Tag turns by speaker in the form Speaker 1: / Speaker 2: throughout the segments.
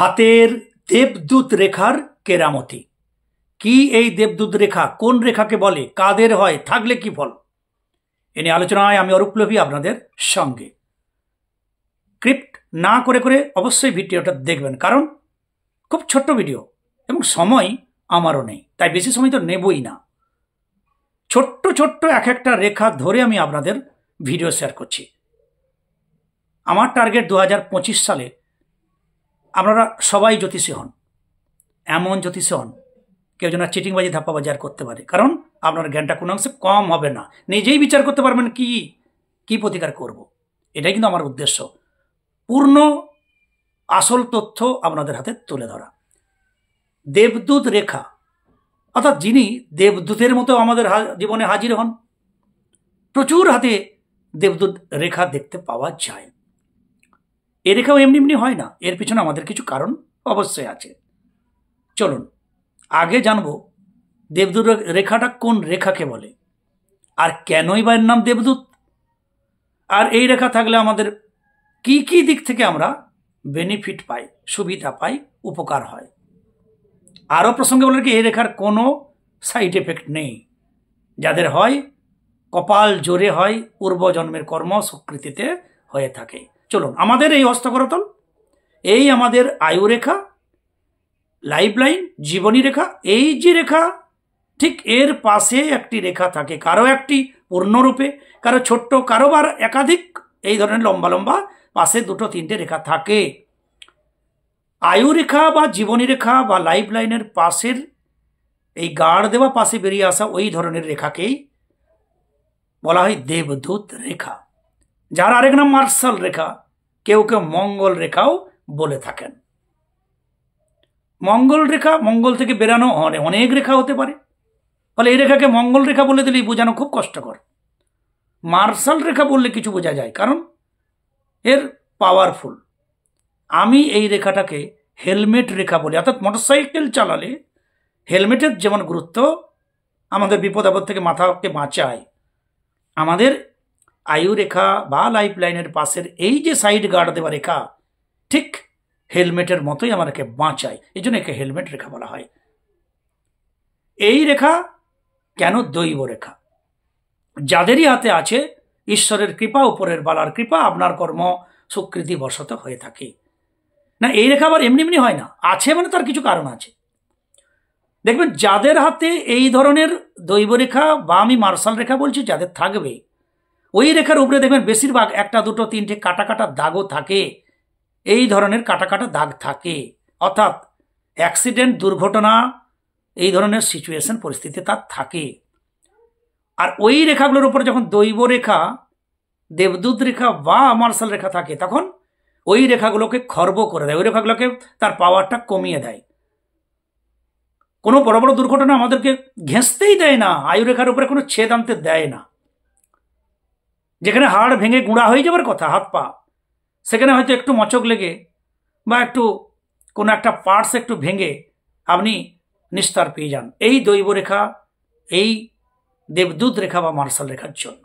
Speaker 1: হাতের দেবদূত রেখার কেরামতি কি? এই দেবদূত রেখা কোন রেখাকে বলে, কাদের হয়, থাকলে কি ফল? এ নিয়ে আলোচনায় আমি অরূপ লোভী আপনাদের সঙ্গে। স্ক্রিপ্ট না করে করে অবশ্যই ভিডিওটা দেখবেন, কারণ খুব ছোট্ট ভিডিও এবং সময় আমারও নেই, তাই বেশি সময় তো নেবই না। ছোট্ট ছোট্ট এক একটা রেখা ধরে আমি আপনাদের ভিডিও শেয়ার করছি। আমার টার্গেট 2025 সালে আপনারা সবাই জ্যোতিষী হন, এমন জ্যোতিষী হন কেউ যেন চিটিংবাজি ধাপ্পাবাজি আর করতে পারে, কারণ আপনার জ্ঞানটা কোনো অংশে কম হবে না, নিজেই বিচার করতে পারবেন কি কি প্রতিকার করব। এটাই কিন্তু আমার উদ্দেশ্য, পূর্ণ আসল তথ্য আপনাদের হাতে তুলে ধরা। দেবদূত রেখা অর্থাৎ যিনি দেবদূতের মতো আমাদের জীবনে হাজির হন, প্রচুর হাতে দেবদূত রেখা দেখতে পাওয়া যায়। এ রেখাও এমনি এমনি হয় না, এর পিছনে আমাদের কিছু কারণ অবশ্যই আছে। চলুন আগে জানবো দেবদূত রেখাটা কোন রেখাকে বলে, আর কেনই বা এর নাম দেবদূত, আর এই রেখা থাকলে আমাদের কি কি দিক থেকে আমরা বেনিফিট পাই, সুবিধা পাই, উপকার হয়। আরও প্রসঙ্গে বলে কি এই রেখার কোনো সাইড এফেক্ট নেই, যাদের হয় কপাল জোরে হয়, পূর্বজন্মের কর্ম স্বীকৃতিতে হয়ে থাকে। চলুন আমাদের এই হস্তকরতল, এই আমাদের আয়ু রেখা, লাইফ লাইন, জীবনী রেখা, এই যে রেখা ঠিক এর পাশে একটি রেখা থাকে, কারো একটি পূর্ণরূপে, কারো ছোট্ট, কারো বার একাধিক, এই ধরনের লম্বা লম্বা পাশে দুটো তিনটে রেখা থাকে। আয়ু রেখা বা জীবনী রেখা বা লাইফ লাইনের পাশের এই গাঢ় দেওয়া পাশে বেরিয়ে আসা ওই ধরনের রেখাকেই বলা হয় দেবদূত রেখা, যার আরেক নাম মার্শাল রেখা, কেউ কেউ মঙ্গল রেখাও বলে থাকেন। মঙ্গল রেখা, মঙ্গল থেকে বেরানো অনেক রেখা হতে পারে, ফলে এই রেখাকে মঙ্গল রেখা বলে দিলেই বোঝানো খুব কষ্টকর। মার্শাল রেখা বললে কিছু বোঝা যায়, কারণ এর পাওয়ারফুল। আমি এই রেখাটাকে হেলমেট রেখা বলি, অর্থাৎ মোটরসাইকেল চালালে হেলমেটের যেমন গুরুত্ব আমাদের বিপদ আপদ থেকে মাথাকে বাঁচায়, আমাদের আয়ু রেখা বা লাইফ লাইনের পাশের এই যে সাইড গার্ড দেওয়া রেখা ঠিক হেলমেটের মতোই আমাদেরকে বাঁচায়, এই জন্য একে হেলমেট রেখা বলা হয়। এই রেখা কেন দৈব রেখা? যাদেরই হাতে আছে ঈশ্বরের কৃপা, উপরের বালার কৃপা, আপনার কর্ম স্বীকৃতি বশত হয়ে থাকে না। এই রেখা আবার এমনি এমনি হয় না, আছে মানে তার কিছু কারণ আছে। দেখবেন যাদের হাতে এই ধরনের দৈব রেখা বা আমি মার্শাল রেখা বলছি, যাদের থাকবে ওই রেখার উপরে দেখবেন বেশিরভাগ একটা দুটো তিনটে কাটা কাটা দাগও থাকে, এই ধরনের কাটা কাটা দাগ থাকে, অর্থাৎ অ্যাক্সিডেন্ট, দুর্ঘটনা, এই ধরনের সিচুয়েশন পরিস্থিতি তার থাকে। আর ওই রেখাগুলোর উপরে যখন দৈব রেখা, দেবদূত রেখা বা মার্শাল রেখা থাকে, তখন ওই রেখাগুলোকে খর্ব করে দেয়, ওই রেখাগুলোকে তার পাওয়ারটা কমিয়ে দেয়। কোনো বড় বড় দুর্ঘটনা আমাদেরকে ঘেঁষতেই দেয় না, আয়ু রেখার উপরে কোনো ছেদ আনতে দেয় না। যেখানে হাড় ভেঙে গুঁড়া হয়ে যাবার কথা হাত পা, সেখানে হয়তো একটু মচক লেগে বা একটু কোনো একটা পার্টস একটু ভেঙে আপনি নিস্তার পেয়ে যান এই দৈব রেখা, এই দেবদূত রেখা বা মার্শাল রেখার জন্য।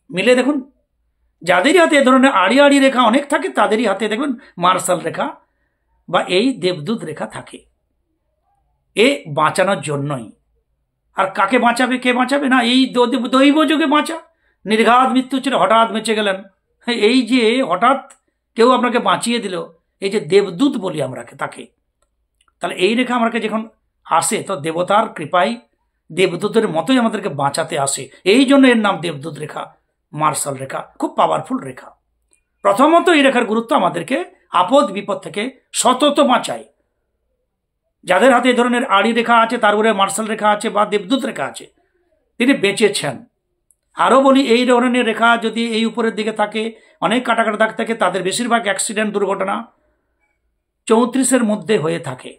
Speaker 1: মিলে দেখুন যাদেরই হাতে এ ধরনের আড়ি আড়ি রেখা অনেক থাকে, তাদেরই হাতে দেখবেন মার্শাল রেখা বা এই দেবদূত রেখা থাকে, এ বাঁচানোর জন্যই। আর কাকে বাঁচাবে, কে বাঁচাবে না, এই দৈব যুগে বাঁচা, নির্ঘাত মৃত্যু ছিল, হঠাৎ বেঁচে গেলেন, এই যে হঠাৎ কেউ আপনাকে বাঁচিয়ে দিল, এই যে দেবদূত বলি আমরা তাকে, তাহলে এই রেখা আমাকে যখন আসে তো দেবতার কৃপায় দেবদূতের মতোই আমাদেরকে বাঁচাতে আসে, এই জন্য এর নাম দেবদূত রেখা, মার্শাল রেখা, খুব পাওয়ারফুল রেখা। প্রথমত এই রেখার গুরুত্ব আমাদেরকে আপদ বিপদ থেকে সতত বাঁচায়। যাদের হাতে এই ধরনের আড়ি রেখা আছে, তার উপরে মার্শাল রেখা আছে বা দেবদূত রেখা আছে, তিনি বেঁচেছেন। আরও বলি এই ধরনের রেখা যদি এই উপরের দিকে থাকে, অনেক কাটা কাটা দাগ থাকে, তাদের বেশিরভাগ অ্যাক্সিডেন্ট, দুর্ঘটনা 34-এর মধ্যে হয়ে থাকে,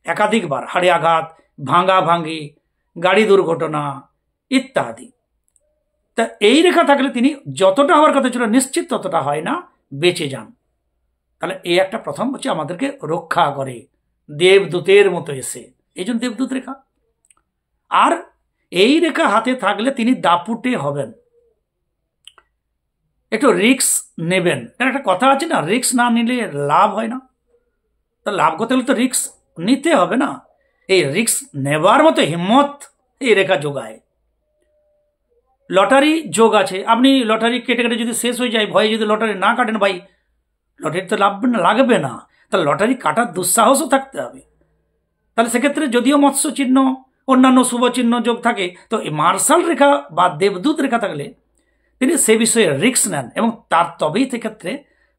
Speaker 1: একাধিকবার হাড়ে আঘাত, ভাঙা ভাঙি, গাড়ি দুর্ঘটনা ইত্যাদি। তা এই রেখা থাকলে তিনি যতটা হওয়ার কথা ছিল নিশ্চিত ততটা হয় না, বেঁচে যান। তাহলে এই একটা প্রথম হচ্ছে আমাদেরকে রক্ষা করে দেবদূতের মতো এসে, এই জন্য দেবদূত রেখা। আর এই রেখা হাতে থাকলে তিনি দাপুটে হবেন, একটু রিস্ক নেবেন। একটা কথা আছে না, রিস্ক না নিলে লাভ হয় না। তা লাভ করতে হলে তো রিস্ক নিতে হবে না। এই রিস্ক নেবার মতো হিম্মত এই রেখা যোগায়। লটারি যোগ আছে, আপনি লটারি কেটে কেটে যদি শেষ হয়ে যায়, ভয়ে যদি লটারি না কাটেন, ভাই লটারি তো লাভ লাগবে না, তাহলে লটারি কাটার দুঃসাহসও থাকতে হবে। তাহলে সেক্ষেত্রে যদিও মৎস্য চিহ্ন অন্যান্য শুভ চিহ্ন যোগ থাকে, তো এই মার্শাল রেখা বা দেবদূত রেখা থাকলে তিনি সে বিষয়ে রিস্ক নেন এবং তার তবেই সেক্ষেত্রে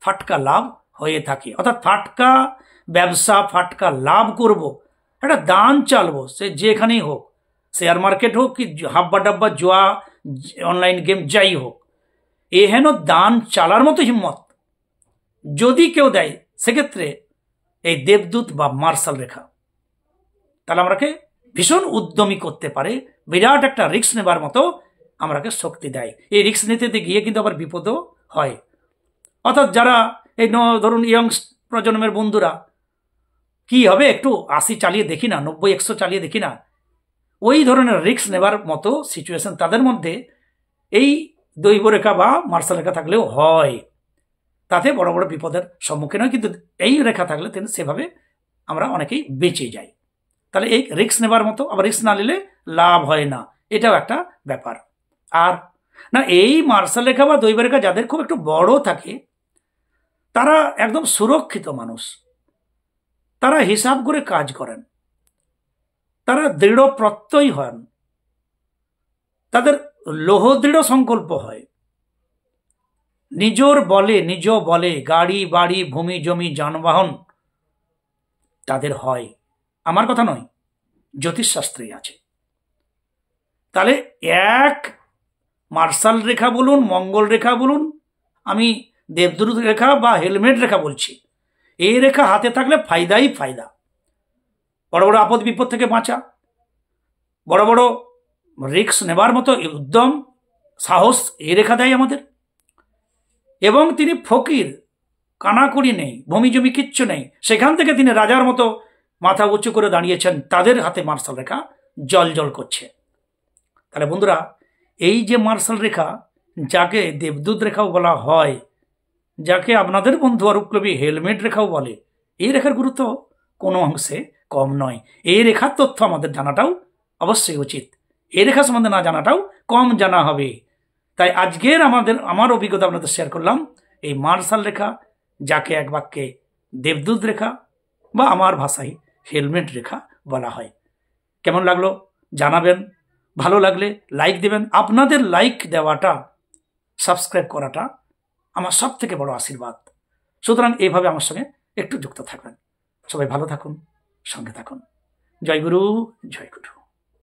Speaker 1: ফাটকা লাভ হয়ে থাকে। অর্থাৎ ফাটকা ব্যবসা, ফাটকা লাভ করব, একটা দান চালবো, সে যেখানেই হোক, শেয়ার মার্কেট হোক কি হাব্বা ডাব্বা জুয়া অনলাইন গেম যাই হোক, এ হেন দান চালার মতো হিম্মত যদি কেউ দেয়, সেক্ষেত্রে এই দেবদূত বা মার্শাল রেখা তাহলে আমরাকে ভীষণ উদ্যমী করতে পারে, বিরাট একটা রিস্ক নেবার মতো আমরাকে শক্তি দেয়। এই রিস্ক নিতে গিয়ে কিন্তু আবার বিপদও হয়। অর্থাৎ যারা এই ধরুন ইয়ং প্রজন্মের বন্ধুরা, কি হবে একটু 80 চালিয়ে দেখি না, 90-100 চালিয়ে দেখি না, ওই ধরনের রিস্ক নেবার মতো সিচুয়েশন তাদের মধ্যে এই দৈব রেখা বা মার্শাল রেখা থাকলেও হয়। তাতে বড় বড় বিপদের সম্মুখীন হয়, কিন্তু এই রেখা থাকলে সেভাবে আমরা অনেকেই বেঁচে যাই। তাহলে এই রিস্ক নেবার মতো, আবার রিস্ক না নিলে লাভ হয় না, এটাও একটা ব্যাপার। আর না, এই মার্শাল রেখা বা দৈব রেখা যাদের খুব একটু বড় থাকে, তারা একদম সুরক্ষিত মানুষ, তারা হিসাব করে কাজ করেন, তারা দৃঢ় প্রত্যয়ী হন, তাদের লৌহ দৃঢ় সংকল্প হয়, নিজ বলে গাড়ি বাড়ি ভূমি জমি যানবাহন তাদের হয়। আমার কথা নয়, জ্যোতিষশাস্ত্রেই আছে। তাহলে এক মার্শাল রেখা বলুন, মঙ্গল রেখা বলুন, আমি দেবদূত রেখা বা হেলমেট রেখা বলছি, এই রেখা হাতে থাকলে ফায়দাই ফায়দা। বড় বড় আপদ বিপদ থেকে বাঁচা, বড় বড় রিস্ক নেবার মতো উদ্যম সাহস এই রেখা দেয় আমাদের। এবং তিনি ফকির, কানাকুড়ি নেই, ভূমি জমি কিচ্ছু নেই, সেখান থেকে তিনি রাজার মতো মাথা উঁচু করে দাঁড়িয়েছেন, তাদের হাতে মার্শাল রেখা জল জল করছে। তাহলে বন্ধুরা, এই যে মার্শাল রেখা, যাকে দেবদূত রেখাও বলা হয়, যাকে আপনাদের বন্ধু আর উপলব্ধি হেলমেট রেখাও বলে, এই রেখার গুরুত্ব কোনো অংশে কম নয়। এই রেখার তথ্য আমাদের জানাটাও অবশ্যই উচিত, এই রেখা সম্বন্ধে না জানাটাও কম জানা হবে। তাই আজকের আমার অভিজ্ঞতা আপনাদের শেয়ার করলাম, এই মার্শাল রেখা, যাকে এক বাক্যে দেবদূত রেখা বা আমার ভাষায় হেলমেট রেখা বলা হয়। কেমন লাগলো জানাবেন, ভালো লাগলে লাইক দেবেন। আপনাদের লাইক দেওয়াটা, সাবস্ক্রাইব করাটা আমার সব থেকে বড় আশীর্বাদ। সুতরাং এইভাবে আমার সঙ্গে একটু যুক্ত থাকবেন। সবাই ভালো থাকুন, সঙ্গে থাকুন। জয় গুরু, জয় গুরু।